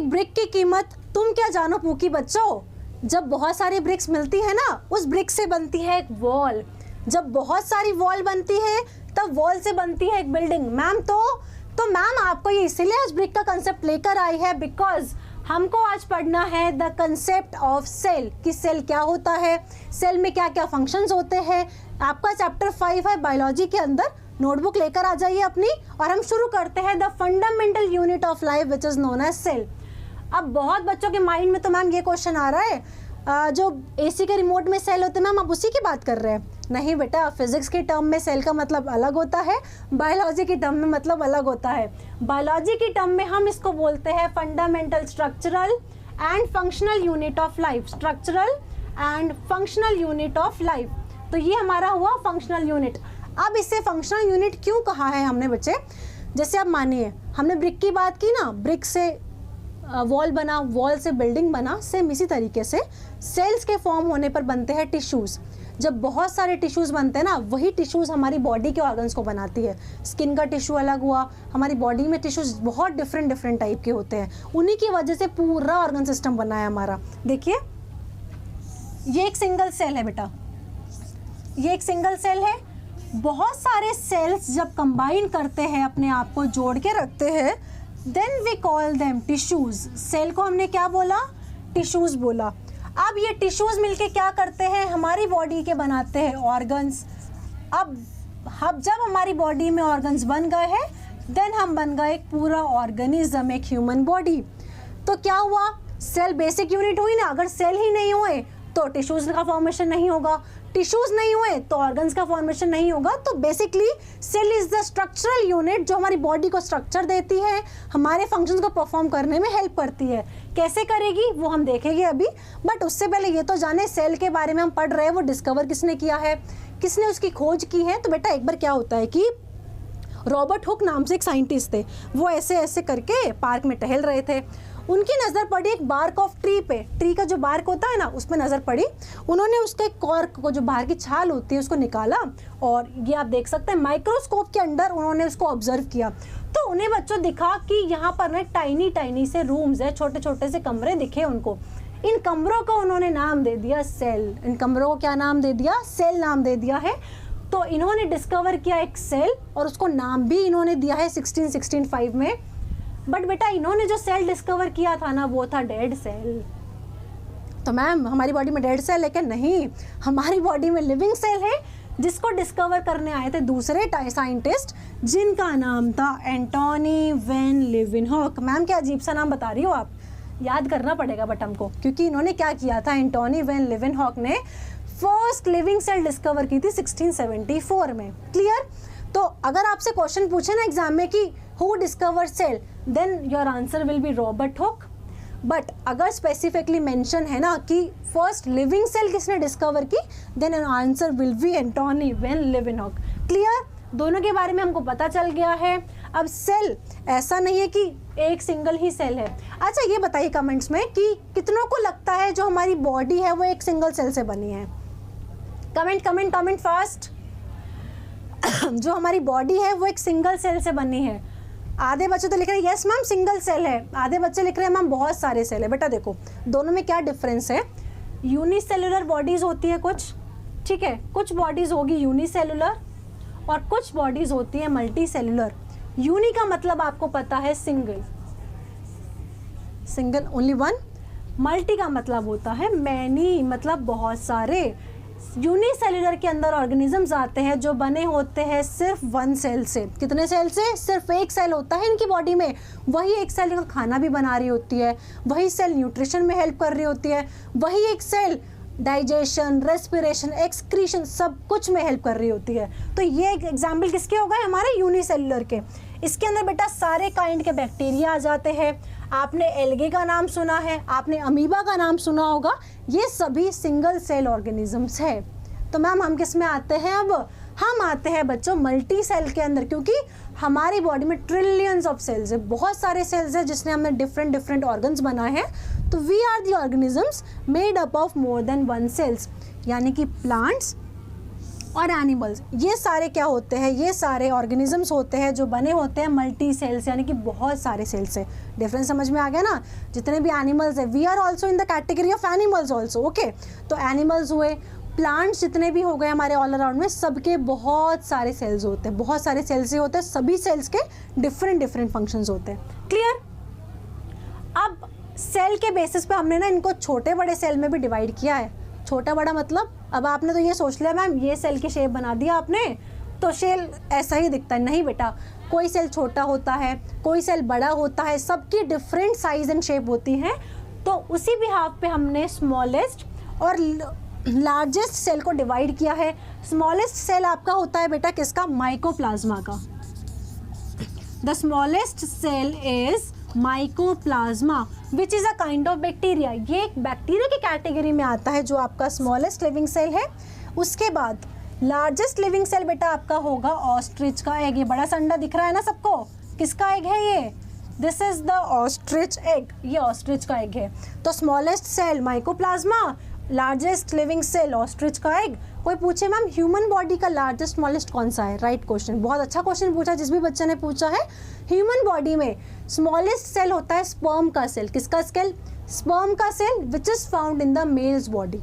एक ब्रिक की कीमत तुम क्या जानो पूकी बच्चों। जब बहुत सारी ब्रिक्स मिलती है ना, उस ब्रिक से बनती है एक वॉल। जब बहुत सारी वॉल बनती है तब वॉल से बनती है एक बिल्डिंग। मैम तो मैम आपको ये इसीलिए आज ब्रिक का कंसेप्ट लेकर आई है बिकॉज हमको आज पढ़ना है द कंसेप्ट ऑफ सेल, कि सेल क्या होता है, सेल में क्या क्या फंक्शंस होते हैं। आपका चैप्टर 5 है बायोलॉजी के अंदर। नोटबुक लेकर आ जाइए अपनी और हम शुरू करते हैं the fundamental unit of life which is known as cell. अब बहुत बच्चों के माइंड में तो मैम ये क्वेश्चन आ रहा है जो एसी के रिमोट में सेल होते हैं मैम आप उसी की बात कर रहे हैं। नहीं बेटा, फिजिक्स के टर्म में सेल का मतलब अलग होता है, बायोलॉजी की टर्म में मतलब अलग होता है। बायोलॉजी की टर्म में हम इसको बोलते हैं fundamental structural and functional unit of life. Structural and functional unit of life, तो ये हमारा हुआ फंक्शनल यूनिट। अब इसे फंक्शनल यूनिट क्यों कहा है हमने बच्चे, जैसे आप मानिए हमने ब्रिक की बात की ना, ब्रिक से वॉल बना, वॉल से बिल्डिंग बना, सेम इसी तरीके से सेल्स के फॉर्म होने पर बनते हैं टिश्यूज़। जब बहुत सारे टिश्यूज़ बनते हैं ना, वही टिश्यूज़ हमारी बॉडी के ऑर्गन्स को बनाती है। स्किन का टिश्यू अलग हुआ, हमारी बॉडी में टिश्यूज़ बहुत डिफरेंट टाइप के होते हैं, उन्हीं की वजह से पूरा ऑर्गन सिस्टम बना है हमारा। देखिए ये एक सिंगल सेल है बेटा, ये एक सिंगल सेल है। बहुत सारे सेल्स जब कंबाइन करते हैं, अपने आप को जोड़ के रखते हैं, then we call them tissues. Cell को हमने क्या बोला, टिश्यूज बोला। अब ये टिश्यूज मिलके क्या करते हैं, हमारी बॉडी के बनाते हैं ऑर्गन्स। अब जब हमारी बॉडी में ऑर्गन्स बन गए हैं, देन हम बन गए एक पूरा ऑर्गेनिज्म, एक ह्यूमन बॉडी। तो क्या हुआ, सेल बेसिक यूनिट हुई ना। अगर सेल ही नहीं हुए तो टिश्यूज का फॉर्मेशन नहीं होगा, टिश्यूज नहीं हुए तो ऑर्गन्स का फॉर्मेशन नहीं होगा। तो basically cell is the structural unit जो हमारी बॉडी को स्ट्रक्चर देती है, हमारे फंक्शंस को परफॉर्म करने में हेल्प करती है। कैसे करेगी वो हम देखेंगे अभी, बट उससे पहले ये तो जाने सेल के बारे में हम पढ़ रहे हैं, वो डिस्कवर किसने किया है, किसने उसकी खोज की है। तो बेटा एक बार क्या होता है कि रॉबर्ट हुक नाम से एक साइंटिस्ट थे, वो ऐसे ऐसे करके पार्क में टहल रहे थे। उनकी नज़र पड़ी एक बार्क ऑफ ट्री पे, ट्री का जो बार्क होता है ना उसमें नज़र पड़ी। उन्होंने उसके कॉर्क को, जो बाहर की छाल होती है, उसको निकाला और ये आप देख सकते हैं माइक्रोस्कोप के अंदर उन्होंने उसको ऑब्जर्व किया। तो उन्हें बच्चों दिखा कि यहाँ पर ना टाइनी से रूम्स है, छोटे छोटे से कमरे दिखे उनको। इन कमरों को उन्होंने नाम दे दिया सेल। इन कमरों को क्या नाम दे दिया, सेल नाम दे दिया है। तो इन्होंने डिस्कवर किया एक सेल और उसको नाम भी इन्होंने दिया है 1665 में। बट बेटा इन्होंने जो सेल डिस्कवर किया था ना, वो था डेड सेल। तो मैम हमारी बॉडी में डेड सेल है क्या? नहीं, हमारी बॉडी में लिविंग सेल है, जिसको डिस्कवर करने आए थे दूसरे साइंटिस्ट, जिनका नाम था एंटोनी वैन लीeuwenhoek। मैम क्या अजीब सा नाम बता रही हो आप, याद करना पड़ेगा बट हमको, क्योंकि इन्होंने क्या किया था, एंटोनी वैन लीeuwenhoek ने फर्स्ट लिविंग सेल डिस्कवर की थी 1674 में। क्लियर? तो अगर आपसे क्वेश्चन पूछे ना एग्जाम में कि who discover cell, then your answer will be Robert Hooke. But अगर स्पेसिफिकली मेंशन है ना कि फर्स्ट लिविंग सेल किसने डिस्कवर की, then answer will be Antonie van लीeuwenhoek। क्लियर? दोनों के बारे में हमको पता चल गया है। अब सेल ऐसा नहीं है कि एक सिंगल ही सेल है। अच्छा ये बताइए कमेंट्स में कि कितनों को लगता है जो हमारी बॉडी है वो एक सिंगल सेल से बनी है? Comment fast. जो हमारी बॉडी है वो एक सिंगल सेल से बनी है। आधे बच्चे तो लिख रहे हैं यस मैम सिंगल सेल है, आधे बच्चे लिख रहे हैं मैम बहुत सारे सेल है। बेटा देखो दोनों में क्या डिफरेंस है, यूनिसेलुलर बॉडीज होती है कुछ, ठीक है, कुछ बॉडीज होगी यूनिसेलुलर और कुछ बॉडीज होती है मल्टी सेलुलर। यूनि का मतलब आपको पता है single, single only one. Multi का मतलब होता है मैनी, मतलब बहुत सारे। यूनिसेलुलर के अंदर ऑर्गेनिजम्स आते हैं जो बने होते हैं सिर्फ वन सेल से। कितने सेल से? सिर्फ एक सेल होता है इनकी बॉडी में। वही एक सेल खाना भी बना रही होती है, वही सेल न्यूट्रिशन में हेल्प कर रही होती है, वही एक सेल डाइजेशन, रेस्पिरेशन, एक्सक्रीशन सब कुछ में हेल्प कर रही होती है। तो ये एक एग्जाम्पल किसके हो गए, हमारे यूनिसेलुलर के। इसके अंदर बेटा सारे काइंड के बैक्टीरिया आ जाते हैं। आपने एल्गे का नाम सुना है, आपने अमीबा का नाम सुना होगा, ये सभी सिंगल सेल ऑर्गेनिजम्स है। तो मैम हम किस में आते हैं अब? हम आते हैं बच्चों मल्टी सेल के अंदर, क्योंकि हमारी बॉडी में ट्रिलियंस ऑफ सेल्स है, बहुत सारे सेल्स हैं जिसने हमने डिफरेंट ऑर्गन्स बनाए हैं। तो we are the organisms made up of more than one cells, यानी कि प्लांट्स, और एनिमल्स, ये सारे क्या होते हैं, ये सारे ऑर्गेनिजम्स होते हैं जो बने होते हैं मल्टी सेल्स, यानी कि बहुत सारे सेल्स से। डिफरेंस समझ में आ गया ना? जितने भी एनिमल्स है, we are also in the category of animals also, okay. तो एनिमल्स हुए, प्लांट्स जितने भी हो गए हमारे ऑल अराउंड में, सबके बहुत सारे सेल्स होते हैं, बहुत सारे सेल्स से होते हैं, सभी सेल्स के डिफरेंट डिफरेंट फंक्शंस होते हैं। क्लियर? अब सेल के बेसिस पे हमने ना इनको छोटे बड़े सेल में भी डिवाइड किया है। छोटा बड़ा मतलब, अब आपने तो ये सोच लिया मैम ये सेल की शेप बना दिया आपने तो सेल ऐसा ही दिखता है, नहीं बेटा, कोई सेल छोटा होता है, कोई सेल बड़ा होता है, सबकी डिफरेंट साइज एंड शेप होती है। तो उसी बिहाफ पे हमने स्मॉलेस्ट और लार्जेस्ट सेल को डिवाइड किया है। स्मॉलेस्ट सेल आपका होता है बेटा किसका? माइकोप्लाज्मा का। The smallest cell is mycoplasma which is a kind of bacteria. ये एक बैक्टीरिया की कैटेगरी में आता है जो आपका स्मॉलेस्ट लिविंग सेल है। उसके बाद लार्जेस्ट लिविंग सेल बेटा आपका होगा ऑस्ट्रिच का एग। ये बड़ा सा अंडा दिख रहा है ना सबको, किसका एग है ये? This is the ostrich egg, ये ऑस्ट्रिच का एग है। तो smallest cell mycoplasma, largest living cell ostrich का एग। कोई पूछे मैम ह्यूमन बॉडी का लार्जेस्ट स्मॉलेस्ट कौन सा है? राइट क्वेश्चन, बहुत अच्छा क्वेश्चन पूछा जिस भी बच्चे ने पूछा है। ह्यूमन बॉडी में स्मॉलेस्ट सेल होता है स्पर्म का सेल। किसका सेल? स्पर्म का cell which is found in the male's body.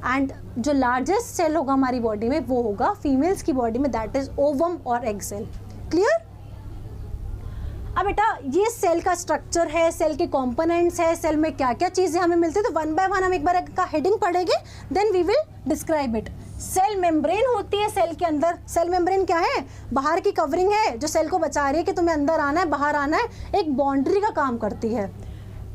And जो लार्जेस्ट सेल होगा हमारी बॉडी में वो होगा फीमेल्स की बॉडी में, दैट इज ओवम और एग सेल। क्लियर? अब बेटा ये सेल का स्ट्रक्चर है, सेल के कंपोनेंट्स है, सेल में क्या क्या चीज़ें हमें मिलती है, तो वन बाय वन हम एक बार का हेडिंग पढ़ेंगे, then we will describe it. Cell membrane होती है सेल के अंदर। सेल मेम्ब्रेन क्या है? बाहर की कवरिंग है जो सेल को बचा रही है कि तुम्हें अंदर आना है बाहर आना है, एक बाउंड्री का काम करती है।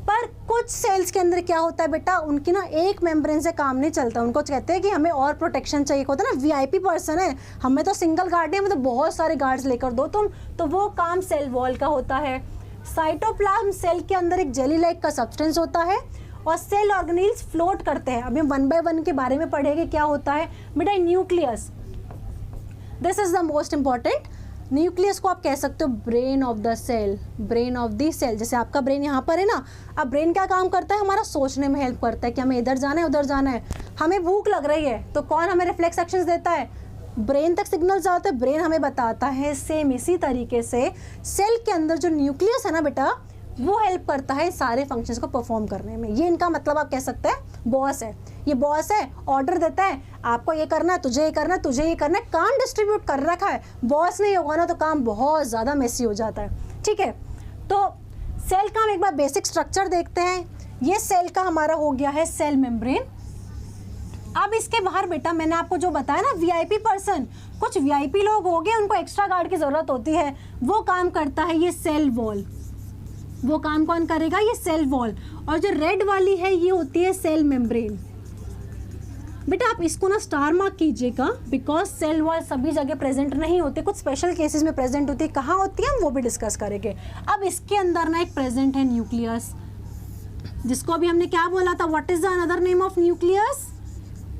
पर कुछ सेल्स के अंदर क्या होता है बेटा, उनकी ना एक मेम्ब्रेन से काम नहीं चलता, उनको कहते हैं कि हमें और प्रोटेक्शन चाहिए। होता है ना, वीआईपी पर्सन है, हमें तो सिंगल गार्ड नहीं, हमें तो बहुत सारे गार्ड्स लेकर दो तुम, तो वो काम सेल वॉल का होता है। साइटोप्लाज्म सेल के अंदर एक जेली लाइक का सब्सटेंस होता है और सेल ऑर्गेनेल्स फ्लोट करते हैं। अभी हम वन बाय वन के बारे में पढ़ेंगे क्या होता है बेटा। Nucleus, this is the most important. Nucleus को आप कह सकते हो brain of the cell, brain of the cell. जैसे आपका ब्रेन यहाँ पर है ना, अब ब्रेन क्या काम करता है? हमारा सोचने में हेल्प करता है कि हमें इधर जाना है उधर जाना है। हमें भूख लग रही है तो कौन हमें रिफ्लेक्स एक्शंस देता है? ब्रेन तक सिग्नल जाते हैं, ब्रेन हमें बताता है। सेम इसी तरीके से सेल के अंदर जो न्यूक्लियस है ना बेटा, वो हेल्प करता है सारे फंक्शंस को परफॉर्म करने में। ये इनका मतलब आप कह सकते हैं बॉस है। ये बॉस है, ऑर्डर देता है आपको ये करना है, तुझे ये करना है, तुझे ये करना है, काम डिस्ट्रीब्यूट कर रखा है। बॉस नहीं होगा ना तो काम बहुत ज़्यादा मेसी हो जाता है। ठीक है, तो सेल का हम एक बार बेसिक स्ट्रक्चर देखते हैं। ये सेल का हमारा हो गया है सेल मेम्ब्रेन। अब इसके बाहर बेटा मैंने आपको जो बताया ना, वीआईपी पर्सन, कुछ वीआईपी लोग हो गए, उनको एक्स्ट्रा गार्ड की ज़रूरत होती है, वो काम करता है ये सेल वॉल। वो काम कौन करेगा? ये सेल वॉल। और जो रेड वाली है ये होती है सेल मेम्ब्रेन। बेटा आप इसको ना स्टार मार्क कीजिएगा, बिकॉज सेल वॉल सभी जगह प्रेजेंट नहीं होती, कुछ स्पेशल केसेस में प्रेजेंट होती है। कहाँ होती है हम वो भी डिस्कस करेंगे। अब इसके अंदर ना एक प्रेजेंट है न्यूक्लियस, जिसको अभी हमने क्या बोला था? What is the another name of nucleus?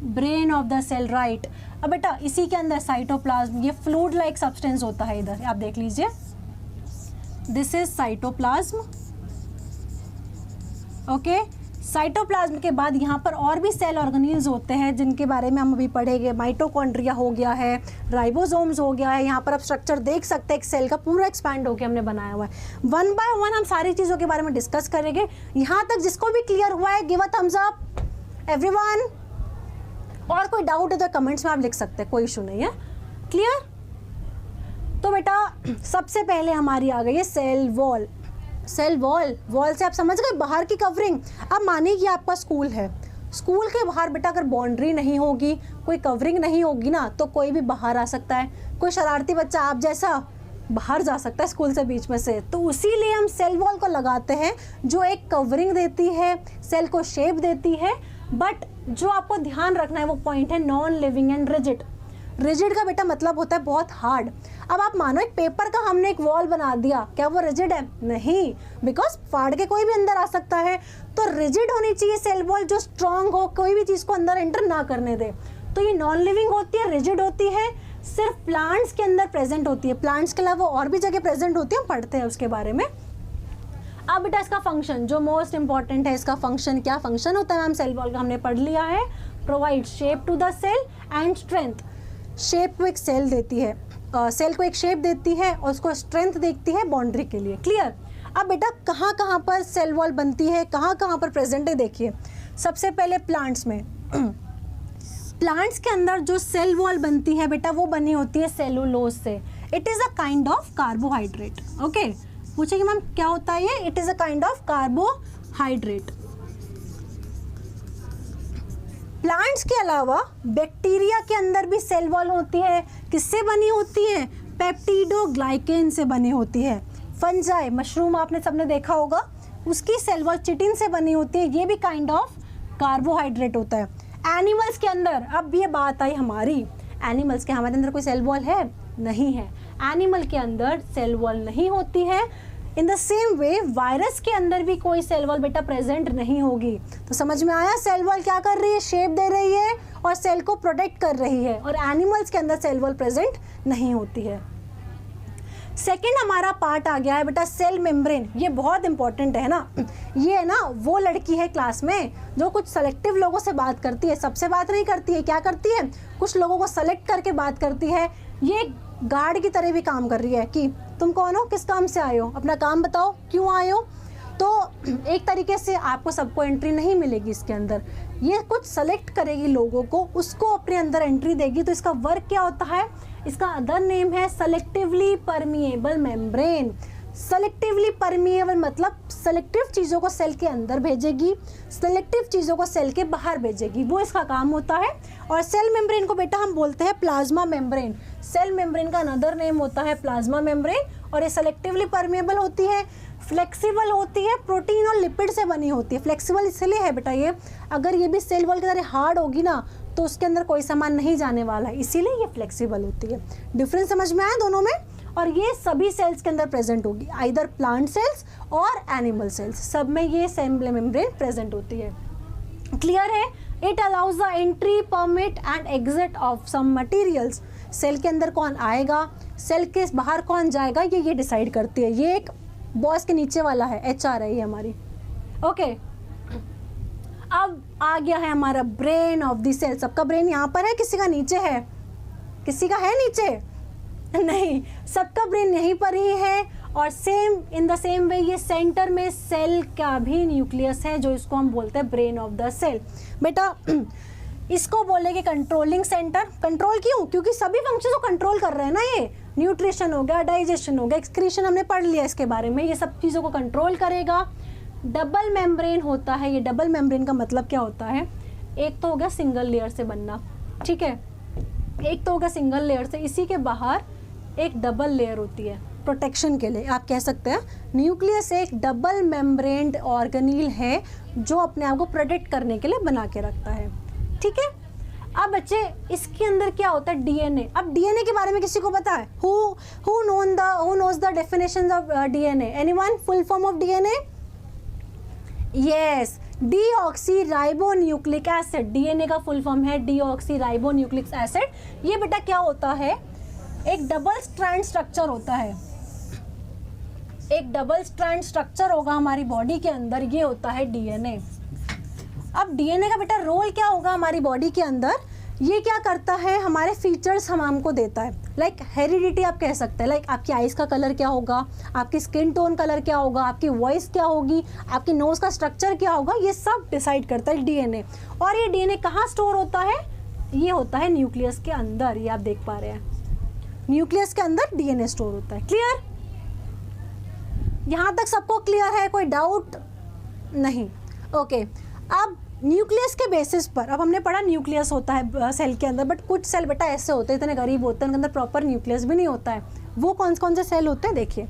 Brain of the cell, right. अब बेटा इसी के अंदर साइटोप्लाज्म, ये फ्लूइड लाइक सब्सटेंस होता है। इधर आप देख लीजिए, this is cytoplasm. Okay, cytoplasm के बाद यहाँ पर और भी सेल ऑर्गेनेल्स होते हैं जिनके बारे में हम अभी पढ़ेंगे। माइटोकॉन्ड्रिया हो गया है, राइबोसोम्स हो गया है। यहाँ पर आप स्ट्रक्चर देख सकते हैं, एक सेल का पूरा एक्सपैंड होकर हमने बनाया हुआ है। वन बाय वन हम सारी चीज़ों के बारे में डिस्कस करेंगे। यहाँ तक जिसको भी क्लियर हुआ है, give a thumbs up everyone. और कोई डाउट है तो कमेंट्स में आप लिख सकते हैं, कोई इशू नहीं है। क्लियर? तो बेटा सबसे पहले हमारी आ गई है cell wall. Cell wall, wall से आप समझ गए बाहर की कवरिंग। अब मानिए कि आपका स्कूल है, स्कूल के बाहर बेटा अगर बाउंड्री नहीं होगी, कोई कवरिंग नहीं होगी ना, तो कोई भी बाहर आ सकता है। कोई शरारती बच्चा आप जैसा बाहर जा सकता है स्कूल से बीच में से। तो उसीलिए हम सेल वॉल को लगाते हैं जो एक कवरिंग देती है, सेल को शेप देती है। बट जो आपको ध्यान रखना है वो पॉइंट है non living and rigid. Rigid का बेटा मतलब होता है बहुत हार्ड। अब आप मानो एक पेपर का हमने एक वॉल बना दिया, क्या वो रिजिड है? नहीं, बिकॉज फाड़ के कोई भी अंदर आ सकता है। तो रिजिड होनी चाहिए सेल वॉल, जो स्ट्रांग हो, कोई भी चीज़ को अंदर एंटर ना करने दे। तो ये नॉन लिविंग होती है, रिजिड होती है, सिर्फ प्लांट्स के अंदर प्रेजेंट होती है। प्लांट्स के अलावा और भी जगह प्रेजेंट होती है, हम पढ़ते हैं उसके बारे में। अब बेटा इसका फंक्शन जो मोस्ट इंपॉर्टेंट है, इसका फंक्शन क्या फंक्शन होता है मैम सेल वॉल का, हमने पढ़ लिया है। Provide shape to the cell and strength. Shape को एक सेल देती है, सेल को एक शेप देती है और उसको स्ट्रेंथ देखती है बाउंड्री के लिए। क्लियर। अब बेटा कहाँ कहाँ पर सेल वॉल बनती है, कहाँ कहाँ पर प्रेजेंट है, देखिए सबसे पहले प्लांट्स में प्लांट्स के अंदर जो सेल वॉल बनती है बेटा वो बनी होती है सेलुलोज से। It is a kind of carbohydrate. Okay, पूछेगी मैम क्या होता है ये? It is a kind of carbohydrate. Plants के अलावा बैक्टीरिया के अंदर भी सेल वॉल होती है। किससे बनी होती है? पेप्टिडोग्लाइकेन से बनी होती है। फंजाई, मशरूम आपने सबने देखा होगा, उसकी सेल वॉल चिटिन से बनी होती है। ये भी काइंड ऑफ कार्बोहाइड्रेट होता है। एनिमल्स के अंदर, अब ये बात आई हमारी, एनिमल्स के हमारे अंदर कोई सेल वॉल है? नहीं है। एनिमल के अंदर सेल वॉल नहीं होती है। In the same way virus के अंदर भी कोई सेल वॉल बेटा प्रेजेंट नहीं होगी। तो समझ में आया, सेल वॉल क्या कर रही है? शेप दे रही है और सेल को प्रोटेक्ट कर रही है। और एनिमल्स के अंदर सेल वॉल प्रेजेंट नहीं होती है। सेकेंड हमारा पार्ट आ गया है बेटा सेल मेम्ब्रेन। ये बहुत इंपॉर्टेंट है ना। ये है ना वो लड़की है क्लास में जो कुछ सेलेक्टिव लोगों से बात करती है, सबसे बात नहीं करती है। क्या करती है? कुछ लोगों को सेलेक्ट करके बात करती है। ये गार्ड की तरह भी काम कर रही है कि तुम कौन हो, किस काम से आए हो, अपना काम बताओ, क्यों आए हो। तो एक तरीके से आपको सबको एंट्री नहीं मिलेगी इसके अंदर। ये कुछ सेलेक्ट करेगी लोगों को, उसको अपने अंदर एंट्री देगी। तो इसका वर्क क्या होता है? इसका अदर नेम है selectively permeable membrane. Selectively permeable मतलब सेलेक्टिव चीज़ों को सेल के अंदर भेजेगी, सेलेक्टिव चीज़ों को सेल के बाहर भेजेगी, वो इसका काम होता है। और सेल मेम्ब्रेन को बेटा हम बोलते हैं प्लाज्मा मेम्ब्रेन। सेल मेम्ब्रेन का अनदर नेम होता है प्लाज्मा मेम्ब्रेन। और ये सेलेक्टिवली परमिएबल होती है, फ्लेक्सिबल होती है, प्रोटीन और लिपिड से बनी होती है। फ्लेक्सिबल इसलिए है बेटा ये, अगर ये भी सेल वॉल की तरह हार्ड होगी ना तो उसके अंदर कोई सामान नहीं जाने वाला है, इसीलिए ये फ्लेक्सिबल होती है। डिफरेंस समझ में आया दोनों में? और ये सभी सेल्स के अंदर प्रेजेंट होगी, आइदर प्लांट सेल्स और एनिमल सेल्स, सब में ये सेल मेम्ब्रेन प्रेजेंट होती है। क्लियर है? It allows the entry, permit and exit of some materials. Cell के अंदर कौन आएगा, सेल के बाहर कौन जाएगा, ये डिसाइड करती है। ये एक बॉस के नीचे वाला है, HR है ये हमारी। ओके, अब आ गया है हमारा ब्रेन ऑफ द सेल। सबका ब्रेन यहाँ पर है, किसी का नीचे है? किसी का है नीचे? नहीं, सबका ब्रेन यहीं पर ही है। और same in the same way ये सेंटर में सेल का भी न्यूक्लियस है, जो इसको हम बोलते हैं ब्रेन ऑफ द सेल। बेटा इसको बोलेंगे कंट्रोलिंग सेंटर। कंट्रोल क्यों? क्योंकि सभी फंक्शन को कंट्रोल कर रहे हैं ना ये। न्यूट्रिशन हो गया, डाइजेशन हो गया, एक्सक्रीशन हमने पढ़ लिया इसके बारे में, ये सब चीज़ों को कंट्रोल करेगा। डबल मेम्ब्रेन होता है। ये डबल मेम्ब्रेन का मतलब क्या होता है? एक तो हो गया सिंगल लेयर से बनना, ठीक है, एक तो हो गया सिंगल लेयर से, इसी के बाहर एक डबल लेयर होती है प्रोटेक्शन के लिए। आप कह सकते हैं न्यूक्लियस एक डबल मेम्ब्रेन्ड ऑर्गेनील है जो अपने आप को प्रोटेक्ट करने के लिए बना के रखता है। ठीक है, अब बच्चे इसके अंदर क्या होता है? डीएनए। अब डीएनए के बारे में किसी को पता है? Who knows the definition of DNA? Anyone? Full form of DNA? Yes, deoxyribonucleic acid. DNA का फुल फॉर्म है डीऑक्सीराइबोन्यूक्लिक एसिड। ये बेटा क्या होता है? एक डबल स्ट्रैंड स्ट्रक्चर होता है। एक डबल स्ट्रैंड स्ट्रक्चर होगा हमारी बॉडी के अंदर, ये होता है डीएनए। अब डीएनए का बेटा रोल क्या होगा हमारी बॉडी के अंदर? ये क्या करता है? हमारे फीचर्स हमको देता है। लाइक हेरिडिटी आप कह सकते हैं। लाइक आपकी आइज़ का कलर क्या होगा, आपकी स्किन टोन कलर क्या होगा, आपकी वॉइस क्या होगी, आपकी नोज़ का स्ट्रक्चर क्या होगा, ये सब डिसाइड करता है डीएनए। और ये डीएनए कहाँ स्टोर होता है? ये होता है न्यूक्लियस के अंदर। ये आप देख पा रहे हैं, न्यूक्लियस के अंदर डीएनए स्टोर होता है। क्लियर? यहाँ तक सबको क्लियर है? कोई डाउट नहीं? ओके, अब न्यूक्लियस के बेसिस पर, अब हमने पढ़ा न्यूक्लियस होता है सेल के अंदर, बट कुछ सेल बेटा ऐसे होते हैं, इतने गरीब होते हैं, उनके अंदर प्रॉपर न्यूक्लियस भी नहीं होता है। वो कौन से सेल होते हैं? देखिए,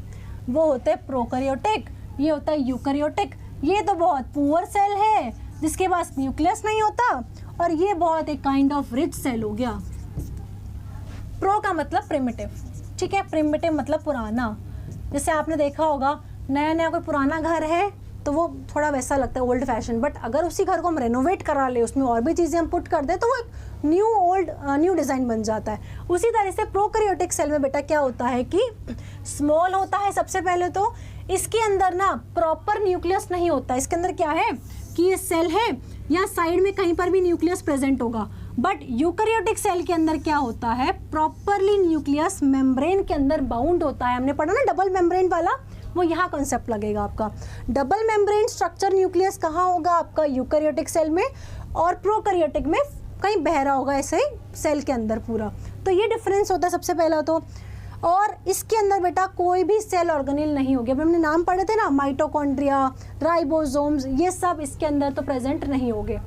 वो होते हैं प्रोकैरियोटिक, ये होता है यूकैरियोटिक। ये तो बहुत पुअर सेल है जिसके पास न्यूक्लियस नहीं होता, और ये बहुत एक काइंड ऑफ रिच सेल हो गया। प्रो का मतलब प्रिमिटिव, ठीक है, प्रिमिटिव मतलब पुराना। जैसे आपने देखा होगा नया नया कोई पुराना घर है तो वो थोड़ा वैसा लगता है, ओल्ड फैशन, बट अगर उसी घर को हम रेनोवेट करा ले, उसमें और भी चीज़ें हम पुट कर दें तो वो एक न्यू डिज़ाइन बन जाता है। उसी तरह से प्रोकैरियोटिक सेल में बेटा क्या होता है कि स्मॉल होता है। सबसे पहले तो इसके अंदर ना प्रॉपर न्यूक्लियस नहीं होता। इसके अंदर क्या है कि ये सेल है, या साइड में कहीं पर भी न्यूक्लियस प्रेजेंट होगा, बट यूकैरियोटिक सेल के अंदर क्या होता है, प्रॉपरली न्यूक्लियस मेम्ब्रेन के अंदर बाउंड होता है। हमने पढ़ा ना डबल मेम्ब्रेन वाला, वो यहाँ कॉन्सेप्ट लगेगा आपका। डबल मेम्ब्रेन स्ट्रक्चर न्यूक्लियस कहाँ होगा आपका, यूकैरियोटिक सेल में, और प्रोकैरियोटिक में कहीं बहरा होगा ऐसे ही सेल के अंदर पूरा। तो ये डिफरेंस होता है सबसे पहला तो। और इसके अंदर बेटा कोई भी सेल ऑर्गेनेल नहीं होगी। अभी हमने नाम पढ़े थे ना, माइटोकॉन्ड्रिया, राइबोसोम्स, ये सब इसके अंदर तो प्रेजेंट नहीं होंगे।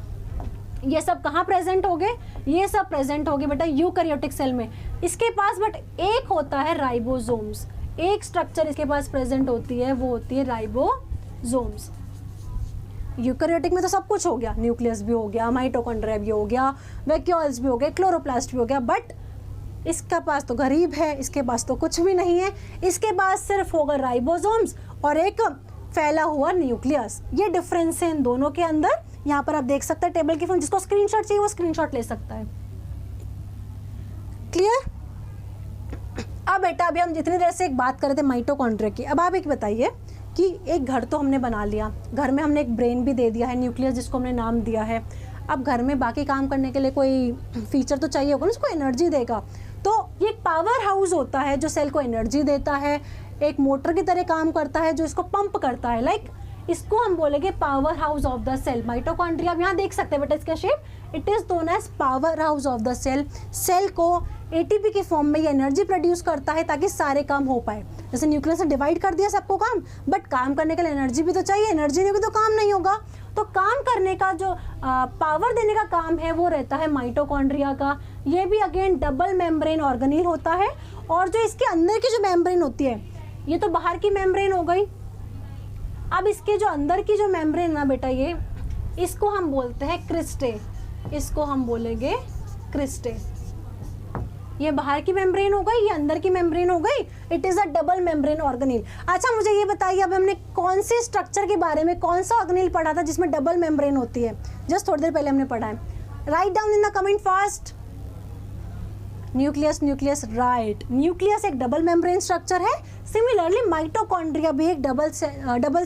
ये सब कहाँ प्रेजेंट होंगे, ये सब प्रेजेंट होंगे बेटा यूकैरियोटिक सेल में। इसके पास बट एक होता है राइबोसोम्स, एक स्ट्रक्चर इसके पास प्रेजेंट होती है, वो होती है राइबोसोम्स। यूकैरियोटिक में तो सब कुछ हो गया, न्यूक्लियस भी हो गया, माइटोकॉन्ड्रिया भी हो गया, वैक्यूल्स भी हो गए, क्लोरोप्लास्ट भी हो गया, बट इसका पास तो गरीब है, इसके पास तो कुछ भी नहीं है। इसके पास सिर्फ होगा राइबोसोम्स और एक फैला हुआ न्यूक्लियस। ये डिफरेंस है इन दोनों के अंदर। यहाँ पर आप देख सकते हैं टेबल की फॉर्म, जिसको स्क्रीनशॉट चाहिए वो स्क्रीनशॉट ले सकता है। क्लियर? अब बेटा अभी हम जितनी देर से एक बात कर रहे थे माइटोकॉन्ड्रिया की, अब आप एक बताइए कि एक घर तो हमने बना लिया, घर में हमने एक ब्रेन भी दे दिया है, न्यूक्लियस जिसको हमने नाम दिया है। अब घर में बाकी काम करने के लिए कोई फीचर तो चाहिए होगा ना, उसको एनर्जी देगा। तो ये एक पावर हाउस होता है जो सेल को एनर्जी देता है, एक मोटर की तरह काम करता है जो इसको पंप करता है। लाइक इसको हम बोलेंगे power house of the cell. Mitochondria आप यहाँ देख सकते हैं बेटा इसका shape, it is known as power house of the cell. Cell को एटीपी के फॉर्म में ये एनर्जी प्रोड्यूस करता है ताकि सारे काम हो पाए। जैसे न्यूक्लियस ने डिवाइड कर दिया सबको काम, बट काम करने के लिए एनर्जी भी तो चाहिए, एनर्जी नहीं होगी तो काम नहीं होगा। तो काम करने का जो पावर देने का काम है वो रहता है माइटोकॉन्ड्रिया का। ये भी अगेन डबल मेम्ब्रेन ऑर्गेनेल होता है। और जो इसके अंदर की जो मेम्ब्रेन होती है, ये तो बाहर की मेम्ब्रेन हो गई। अब इसके जो अंदर की जो मेम्ब्रेन ना बेटा, ये इसको हम बोलते हैं क्रिस्टे, इसको हम बोलेंगे क्रिस्टे। ये बाहर की मेम्ब्रेन हो गई, ये अंदर की मेम्ब्रेन हो गई। It is a double membrane organelle. अच्छा मुझे ये बताइए, अब हमने कौन से स्ट्रक्चर के बारे में, कौन सा ऑर्गेनेल पढ़ा था जिसमें डबल मेम्ब्रेन होती है? जस्ट थोड़ी देर पहले हमने पढ़ा है। Write down in the comment fast. Nucleus, nucleus, right. Nucleus एक डबल मेम्ब्रेन स्ट्रक्चर है। सिमिलरली माइटोकॉन्ड्रिया भी एक डबल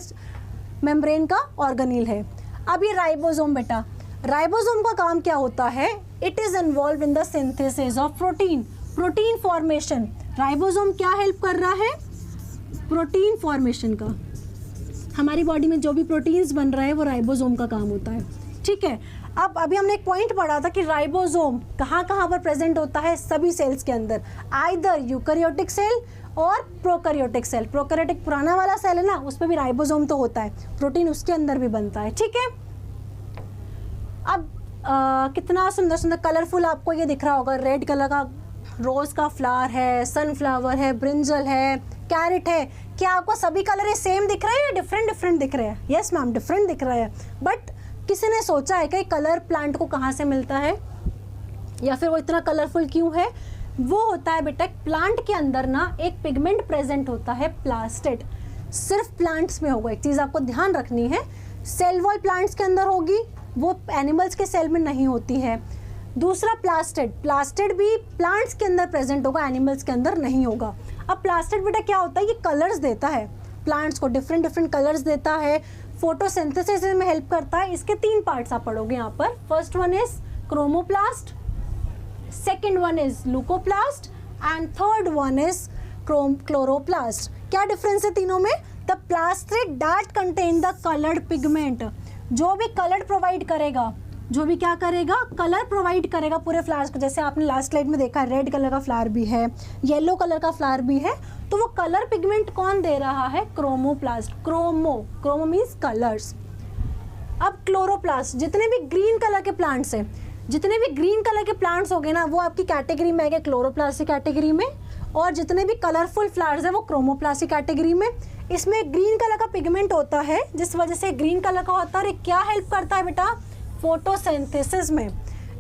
मेम्ब्रेन का ऑर्गेनेल है। अब ये राइबोसोम बेटा, राइबोसोम का काम क्या होता है? It is involve in the synthesis of protein, protein formation. Ribosome क्या हेल्प कर रहा है? प्रोटीन फॉर्मेशन का। हमारी बॉडी में जो भी प्रोटीन्स बन रहा है वो राइबोसोम का काम होता है। ठीक है। अब अभी हमने एक पॉइंट पढ़ा था कि राइबोसोम कहाँ कहाँ पर प्रेजेंट होता है? सभी सेल्स के अंदर, आइदर यूकैरियोटिक सेल और प्रोकैरियोटिक सेल। प्रोकैरियोटिक पुराना वाला सेल है ना, उसमें भी राइबोसोम तो होता है, प्रोटीन उसके अंदर भी बनता है। ठीक है। अब कितना सुंदर सुंदर कलरफुल आपको ये दिख रहा होगा। रेड कलर का रोज का फ्लावर है, सनफ्लावर है, ब्रिंजल है, कैरेट है। क्या आपको सभी कलर सेम दिख रहे हैं या डिफरेंट डिफरेंट दिख रहे हैं? यस मैम, डिफरेंट दिख रहे हैं। बट किसी ने सोचा है कि कलर प्लांट को कहाँ से मिलता है या फिर वो इतना कलरफुल क्यों है? वो होता है बेटा, प्लांट के अंदर ना एक पिगमेंट प्रेजेंट होता है, प्लास्टिड। सिर्फ प्लांट्स में होगा। एक चीज़ आपको ध्यान रखनी है, सेल वॉल प्लांट्स के अंदर होगी, वो एनिमल्स के सेल में नहीं होती है। दूसरा प्लास्टिड, प्लास्टिड भी प्लांट्स के अंदर प्रेजेंट होगा, एनिमल्स के अंदर नहीं होगा। अब प्लास्टिड बेटा क्या होता है? ये कलर्स देता है प्लांट्स को, डिफरेंट डिफरेंट कलर्स देता है, फोटोसिंथेसिस में हेल्प करता है। इसके 3 पार्ट्स आप पढ़ोगे यहाँ पर। First one is chromoplast, second one is leucoplast and third one is chloroplast. क्या डिफरेंस है तीनों में? The plastid that contain the coloured pigment, जो भी कलर प्रोवाइड करेगा, जो भी क्या करेगा? कलर प्रोवाइड करेगा पूरे फ्लावर्स को। जैसे आपने लास्ट स्लाइड में देखा, रेड कलर का फ्लावर भी है, येलो कलर का फ्लावर भी है। तो वो कलर पिगमेंट कौन दे रहा है? क्रोमोप्लास्ट। Chromo means colours. अब क्लोरोप्लास्ट, जितने भी ग्रीन कलर के प्लांट्स हैं, जितने भी ग्रीन कलर के प्लांट्स हो गए ना, वो आपकी कैटेगरी में आएंगे क्लोरोप्लास्ट की कैटेगरी में। और जितने भी कलरफुल फ्लावर्स हैं वो क्रोमोप्लास्ट की कैटेगरी में। इसमें ग्रीन कलर का पिगमेंट होता है, जिस वजह से ग्रीन कलर का होता है। क्या हेल्प करता है बेटा? फोटोसिंथेसिस में।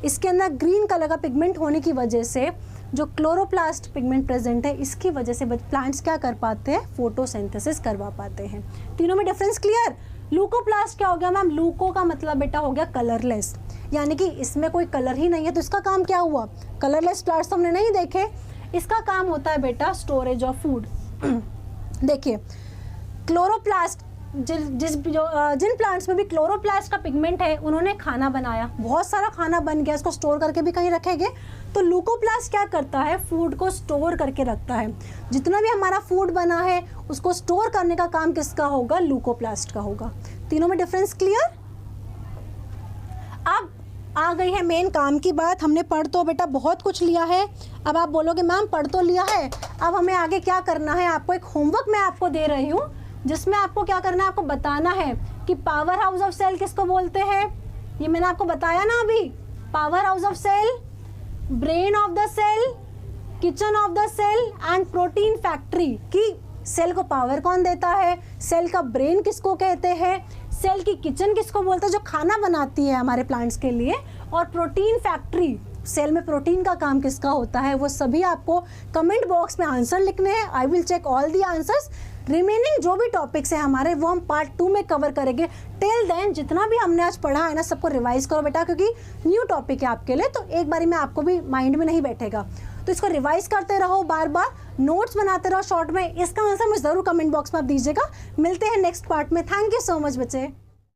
इसके अंदर ग्रीन कलर का पिगमेंट होने की वजह से जो क्लोरोप्लास्ट पिगमेंट प्रेजेंट है, इसकी वजह से प्लांट्स क्या कर पाते हैं? फोटोसिंथेसिस करवा पाते हैं। तीनों में डिफरेंस क्लियर? लूकोप्लास्ट क्या हो गया मैम? लूको का मतलब बेटा हो गया कलरलेस, यानी कि इसमें कोई कलर ही नहीं है। तो इसका काम क्या हुआ? कलरलेस प्लांट्स तो हमने नहीं देखे। इसका काम होता है बेटा स्टोरेज ऑफ फूड। देखिए क्लोरोप्लास्ट जिन प्लांट्स में भी क्लोरोप्लास्ट का पिगमेंट है उन्होंने खाना बनाया, बहुत सारा खाना बन गया, इसको स्टोर करके भी कहीं रखेंगे। तो ल्यूकोप्लास्ट क्या करता है, फूड को स्टोर करके रखता है। जितना भी हमारा फूड बना है उसको स्टोर करने का काम किसका होगा, ल्यूकोप्लास्ट का होगा। तीनों में डिफरेंस क्लियर। अब आ गई है मेन काम की बात। हमने पढ़ तो बेटा बहुत कुछ लिया है, अब आप बोलोगे मैम पढ़ तो लिया है, अब हमें आगे क्या करना है। आपको एक होमवर्क मैं आपको दे रही हूँ जिसमें आपको क्या करना है, आपको बताना है कि पावर हाउस ऑफ सेल किसको बोलते हैं। ये मैंने आपको बताया ना अभी, power house of cell, brain of the cell, kitchen of the cell and protein factory. कि सेल को पावर कौन देता है, सेल का ब्रेन किसको कहते हैं, सेल की किचन किसको बोलते हैं जो खाना बनाती है हमारे प्लांट्स के लिए, और प्रोटीन फैक्ट्री, सेल में प्रोटीन का काम किसका होता है। वो सभी आपको कमेंट बॉक्स में आंसर लिखने हैं। I will check all the answers. Remaining जो भी टॉपिक्स हैं हमारे वो हम पार्ट 2 में कवर करेंगे। टिल देन जितना भी हमने आज पढ़ा है ना सबको रिवाइज करो बेटा, क्योंकि न्यू टॉपिक है आपके लिए, तो एक बारी में आपको भी माइंड में नहीं बैठेगा। तो इसको रिवाइज करते रहो, बार बार नोट्स बनाते रहो शॉर्ट में। इसका आंसर मुझे ज़रूर कमेंट बॉक्स में आप दीजिएगा। मिलते हैं नेक्स्ट पार्ट में। थैंक यू सो मच बच्चे।